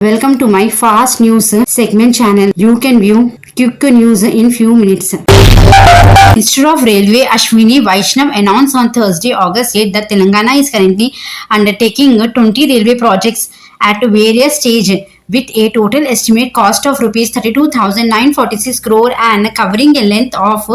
Welcome to my fast news segment channel. You can view quick news in few minutes. Minister of Railway Ashwini Vaishnav announced on Thursday, August 8 that Telangana is currently undertaking 20 railway projects at various stages with a total estimate cost of rupees 32,946 crore and covering a length of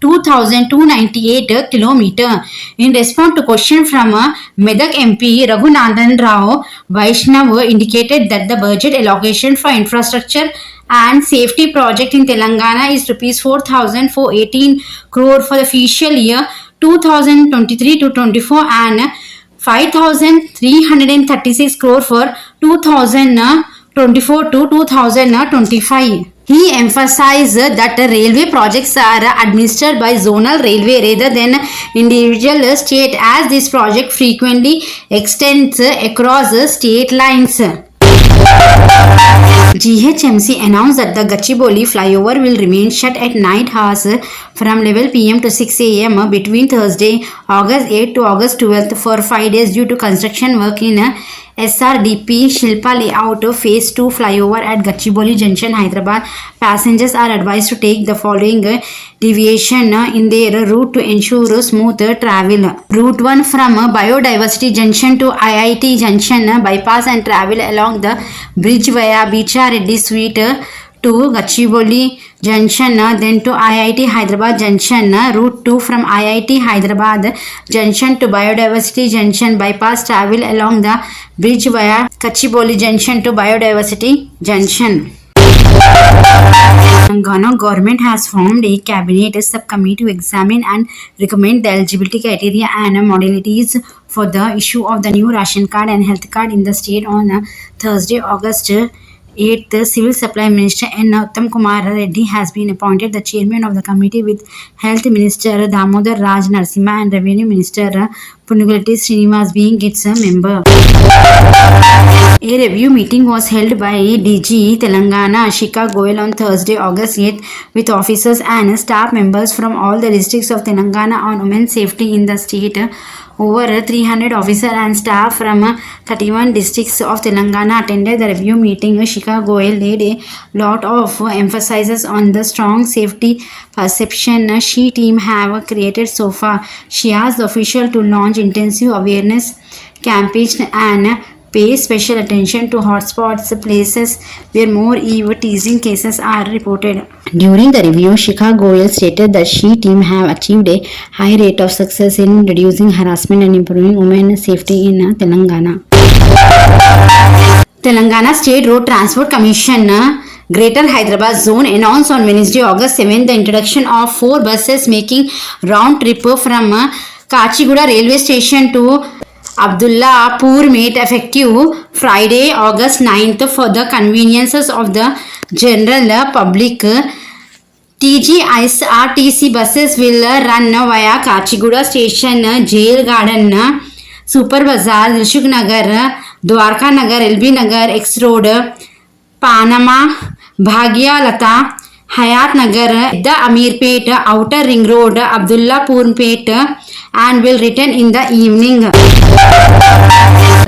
2,298 km. In response to question from Medak MP Raghunandan Rao, Vaishnav indicated that the budget allocation for infrastructure and safety project in Telangana is rupees 4,418 crore for the fiscal year 2023 to 24 and 5,336 crore for 2024 to 2025. He emphasized that railway projects are administered by zonal railway rather than individual state, as this project frequently extends across state lines. GHMC announced that the Gachibowli flyover will remain shut at night hours from 11 pm to 6 am between Thursday, August 8 to August 12 for 5 days due to construction work in SRDP Shilpa Layout Phase 2 flyover at Gachibowli Junction, Hyderabad. Passengers are advised to take the following deviation in their route to ensure smooth travel. Route 1 from Biodiversity Junction to IIT Junction bypass and travel along the bridge via Bicha Reddy Sweet to Gachibowli Junction, then to IIT Hyderabad Junction. Route 2 from IIT Hyderabad Junction to Biodiversity Junction bypass, travel along the bridge via Gachibowli Junction to Biodiversity Junction. Telangana government has formed a cabinet subcommittee to examine and recommend the eligibility criteria and modalities for the issue of the new ration card and health card in the state. On Thursday, August 8th, the Civil Supply Minister N. Uttam Kumar Reddy has been appointed the chairman of the committee, with Health Minister Damodar Raj Narasimha and Revenue Minister Punyagulati Srinivas being its member. A review meeting was held by DG Telangana Ashika Goel on Thursday, August 8th, with officers and staff members from all the districts of Telangana on women's safety in the state. Over 300 officers and staff from 31 districts of Telangana attended the review meeting. Ashika Goel laid a lot of emphasis on the strong safety perception she team have created so far. She asked the official to launch intensive awareness campaigns and pay special attention to hotspots, places where more Eve teasing cases are reported. During the review, Shikha Goel stated that she team have achieved a high rate of success in reducing harassment and improving women's safety in Telangana. Telangana State Road Transport Commission Greater Hyderabad Zone announced on Wednesday, August 7th, the introduction of 4 buses making round trip from Kachiguda railway station to Abdullapur Mate effective Friday, August 9th for the conveniences of the general public. TGISRTC buses will run via Kachiguda Station, Jail Garden, Super Bazaar, Dilshuk Nagar, Dwarka Nagar, LB Nagar, X Road, Panama, Bhagya Lata, Hayat Nagar, the Amirpet, Outer Ring Road, Abdullapur Pet, and will return in the evening.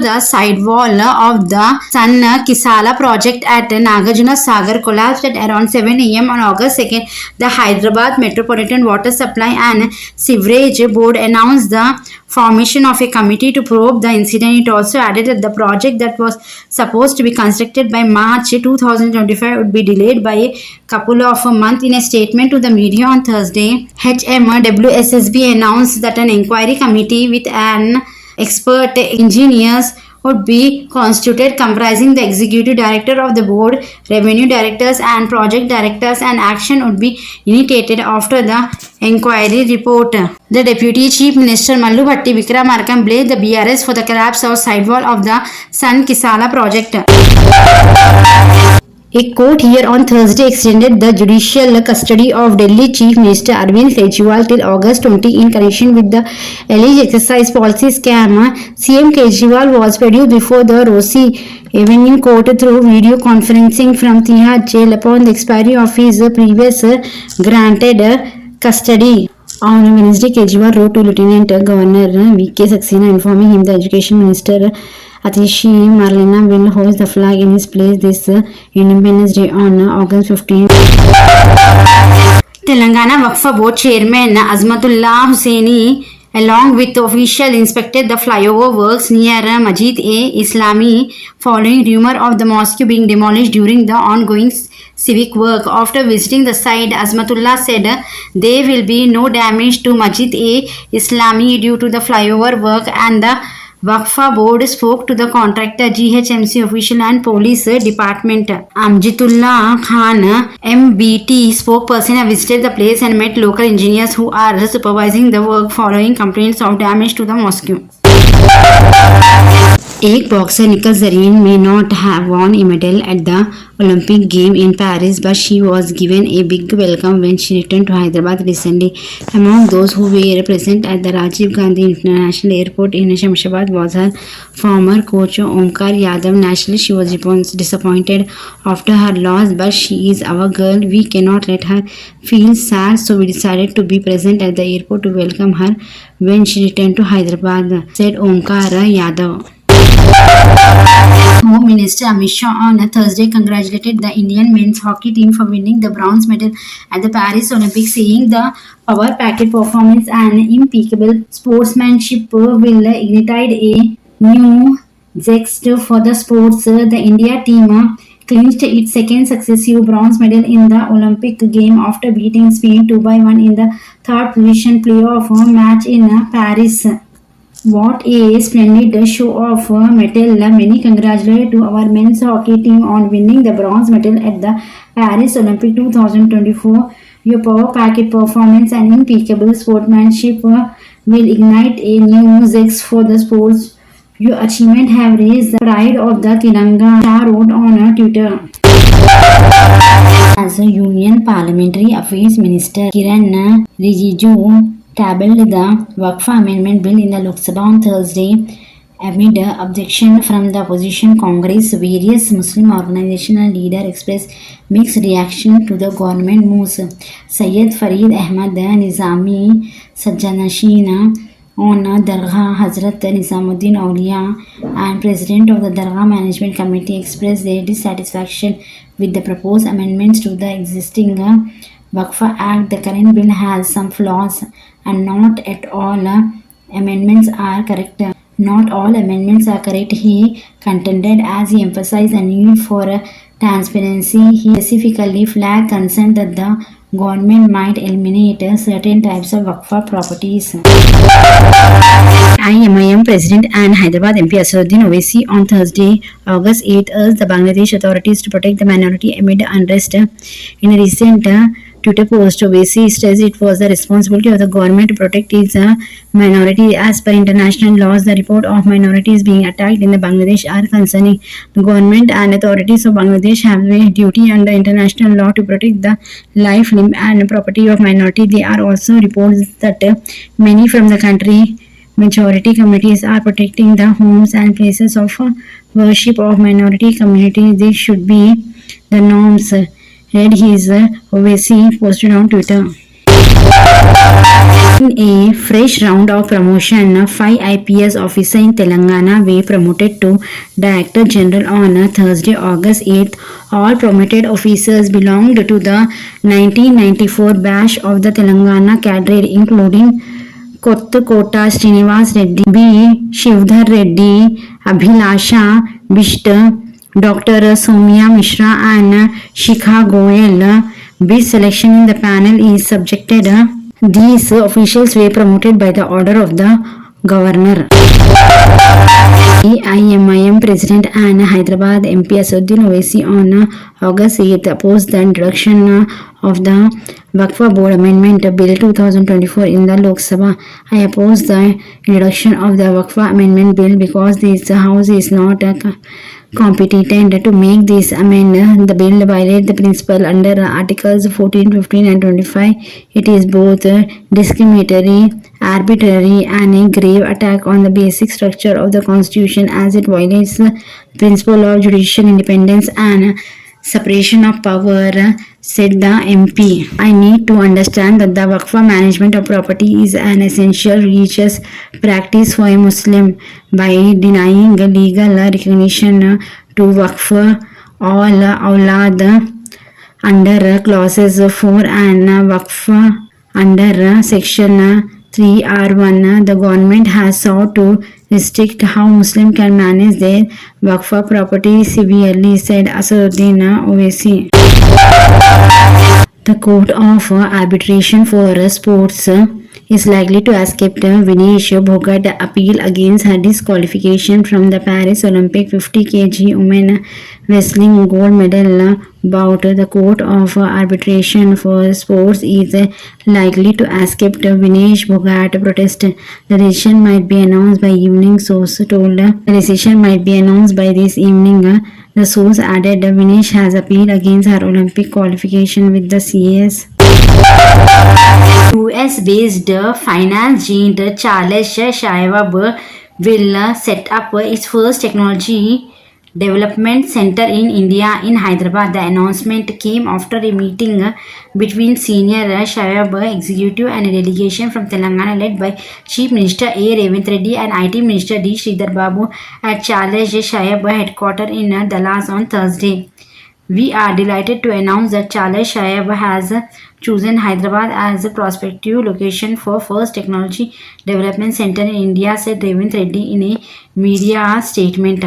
The sidewall of the San Kisala project at Nagarjuna Sagar collapsed at around 7 am on August 2nd. The Hyderabad Metropolitan Water Supply and Sewerage Board announced the formation of a committee to probe the incident. It also added that the project that was supposed to be constructed by March 2025 would be delayed by a couple of months. In a statement to the media on Thursday, HMWSSB announced that an inquiry committee with an expert engineers would be constituted, comprising the executive director of the board, revenue directors and project directors, and action would be initiated after the inquiry report. The Deputy Chief Minister Mallu Bhatti Vikramarkam blamed the BRS for the collapse of sidewall of the San Kisala project. A court here on Thursday extended the judicial custody of Delhi Chief Minister Arvind Kejriwal till August 20 in connection with the alleged exercise policy scam. CM Kejriwal was produced before the Rossy Avenue Court through video conferencing from Tihar jail upon the expiry of his previous granted custody. On Wednesday, Kejriwal wrote to Lieutenant Governor V.K. Saxena informing him the Education Minister Atishi Marlena will hoist the flag in his place this Independence Day on August 15. Telangana Waqf Board Chairman Azmatullah Hussaini along with officials inspected the flyover works near Masjid Islami following rumor of the mosque being demolished during the ongoing civic work. After visiting the site, Azmatullah said there will be no damage to Masjid Islami due to the flyover work, and the Waqf board spoke to the contractor, GHMC official and police department. Amjitullah Khan, MBT spokesperson, visited the place and met local engineers who are supervising the work following complaints of damage to the mosque. एक boxer निकल Zareen may not have won a medal at the Olympic game in Paris, but she was given a big welcome when she returned to Hyderabad recently. Among those who were present at the Rajiv Gandhi International Airport in Shamshabad was her former coach Omkar Yadav. Naturally, she was disappointed after her loss, but she is our girl. We cannot let her feel sad, so we decided to be present at the airport to welcome her when she returned to Hyderabad, said Omkar Yadav. Home Minister Amit Shah on Thursday congratulated the Indian men's hockey team for winning the bronze medal at the Paris Olympics, saying the power packed performance and impeccable sportsmanship will ignite a new zest for the sports. The India team clinched its second successive bronze medal in the Olympic game after beating Spain 2-1 in the third position playoff match in Paris. What a splendid show of mettle. Many congratulated to our men's hockey team on winning the bronze medal at the Paris Olympic 2024. Your power-packed performance and impeccable sportsmanship will ignite a new zest for the sports. Your achievement have raised the pride of the Tiranga, Shah wrote on Twitter. As a Union Parliamentary Affairs Minister, Kiran Rijiju tabled the Waqf Amendment Bill in the Lok Sabha on Thursday amid objection from the opposition Congress. Various Muslim organizational leaders expressed mixed reaction to the government moves. Syed Farid Ahmad Nizami Sajjanasheen on Dargah Hazrat Nizamuddin Auliya and President of the Dargah Management Committee expressed their dissatisfaction with the proposed amendments to the existing Waqf Act. The current bill has some flaws and not all amendments are correct. Not all amendments are correct, he contended, as he emphasized the need for transparency. He specifically flagged concern that the government might eliminate certain types of Waqf properties. IMIM President and Hyderabad MP Asaduddin Owaisi on Thursday, August 8, urged the Bangladesh authorities to protect the minority amid unrest. In a recent Twitter post, Owaisi stressed it was the responsibility of the government to protect its minority. As per international laws, the report of minorities being attacked in the Bangladesh are concerning. The government and authorities of Bangladesh have a duty under international law to protect the life, limb and property of minority. There are also reports that many from the country majority communities are protecting the homes and places of worship of minority communities. This should be the norms, read his Owaisi posted on Twitter. In a fresh round of promotion, 5 IPS officers in Telangana were promoted to Director General on Thursday, August 8th. All promoted officers belonged to the 1994 batch of the Telangana cadre, including Kottakota Srinivas Reddy, B. Shivdhar Reddy, Abhilasha Bisht, Dr. Soumya Mishra and Shikha Goyal. This selection in the panel is subjected. These officials were promoted by the order of the Governor. IMIM President and Hyderabad MP Asaduddin Owaisi on August 8th opposed the introduction of the Waqf Board Amendment Bill 2024 in the Lok Sabha. I oppose the introduction of the Waqf Amendment Bill because this House is not competent to make this amendment. The bill violates the principle under Articles 14, 15 and 25. It is both discriminatory, arbitrary and a grave attack on the basic structure of the Constitution, as it violates the principle of judicial independence and separation of power, said the MP. I need to understand that the Waqf management of property is an essential religious practice for a Muslim. By denying legal recognition to Waqf all awlad under clauses 4 and Waqf under section 3R1, the government has sought to restrict how Muslims can manage their Waqf property severely, said Asaduddin Owaisi. The Court of Arbitration for Sports is likely to accept Vinesh Bhogat appeal against her disqualification from the Paris Olympic 50 kg women wrestling gold medal bout. The Court of Arbitration for Sports is likely to accept Vinesh Bhogat protest. The decision might be announced by evening, source told. The decision might be announced by this evening. The source added Vinesh has appealed against her Olympic qualification with the CAS. US-based finance giant Charles Schwab will set up its first technology development center in India in Hyderabad. The announcement came after a meeting between senior Schwab executive and a delegation from Telangana led by Chief Minister A. Revanth Reddy and IT Minister D. Sridhar Babu at Charles Schwab headquarters in Dallas on Thursday. We are delighted to announce that Charles Schwab has chosen Hyderabad as a prospective location for first technology development center in India, said Revanth Reddy in a media statement.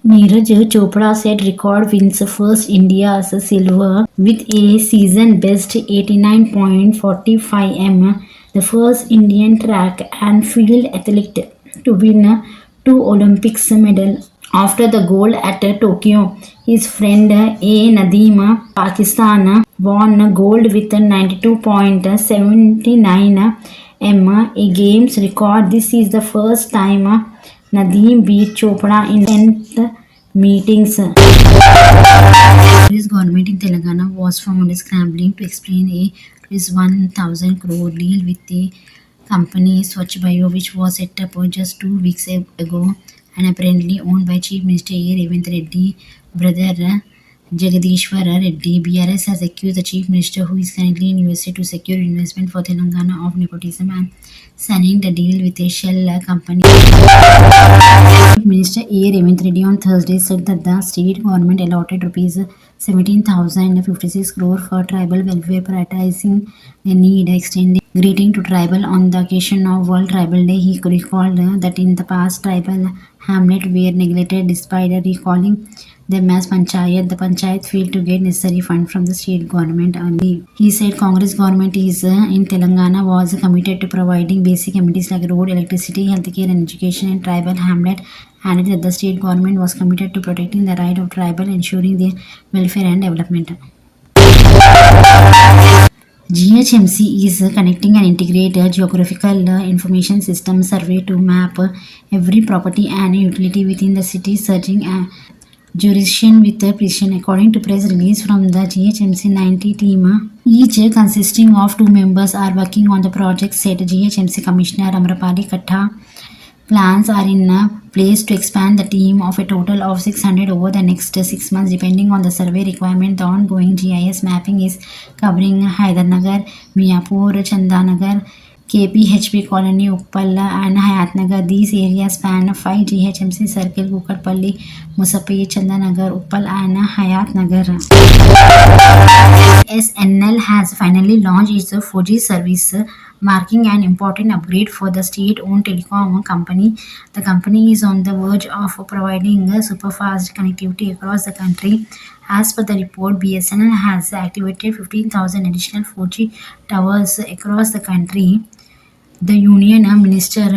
Neeraj Chopra set record wins first India's silver with a season best 89.45 m. The first Indian track and field athlete to win 2 Olympics medal after the gold at Tokyo. His friend A. Nadeem Pakistan won gold with 92.79 m, a games record. This is the first time Nadeem beat Chopra in 10th meetings. This government in Telangana was found scrambling to explain a ₹1,000 crore deal with the company Swachh Bio, which was set up just 2 weeks ago and apparently owned by Chief Minister A. Revanth Reddy, brother Jagadishwar Reddy. BRS has accused the Chief Minister, who is currently in USA, to secure investment for Telangana of nepotism and signing the deal with a shell company. Chief Minister A. Revanth Reddy on Thursday said that the state government allotted rupees 17,056 crore for tribal welfare, prioritizing the need, extending greeting to tribal on the occasion of World Tribal Day. He recalled that in the past, tribal hamlet were neglected despite recalling them as panchayat. The panchayat failed to get necessary fund from the state government only. He said Congress government is in Telangana was committed to providing basic amenities like road, electricity, healthcare and education in tribal hamlet. Added that the state government was committed to protecting the right of tribal, ensuring their welfare and development. GHMC is connecting an integrated geographical information system survey to map every property and utility within the city, searching jurisdiction with precision. According to press release from the GHMC 90 team, each consisting of 2 members are working on the project, said GHMC Commissioner Amrapali Katta. Plans are in place to expand the team of a total of 600 over the next 6 months, depending on the survey requirement. The ongoing GIS mapping is covering Haidarnagar, Miapur, Chandanagar, KPHP Colony, Uppal and Hayatnagar. These areas span 5 GHMC circle: Kukatpalli, Musape, Chandanagar, Uppal and Hayatnagar. SNL has finally launched its 4G service, marking an important upgrade for the state-owned telecom company. The company is on the verge of providing super-fast connectivity across the country. As per the report, BSNL has activated 15,000 additional 4G towers across the country. The Union Minister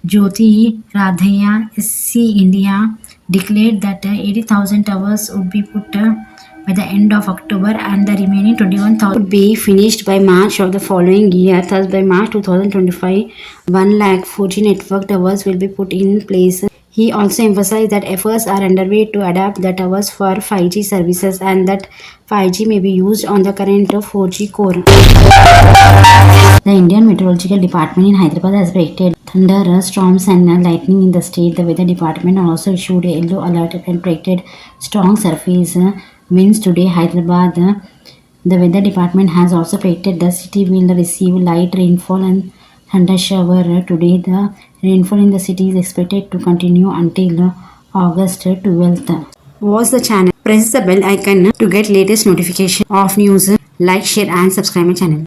Jyoti Radhaya SC India declared that 80,000 towers would be put by the end of October and the remaining 21,000 would be finished by March of the following year. Thus, by March 2025, 1 lakh 4G network towers will be put in place. He also emphasized that efforts are underway to adapt the towers for 5G services and that 5G may be used on the current 4G core. The Indian Meteorological Department in Hyderabad has predicted thunder, storms, and lightning in the state. The weather department also issued a yellow alert and predicted strong surface winds today. Hyderabad. The weather department has also predicted the city will receive light rainfall and thunder shower today. The rainfall in the city is expected to continue until August 12th. Watch the channel. Press the bell icon to get latest notification of news. Like, share, and subscribe my channel.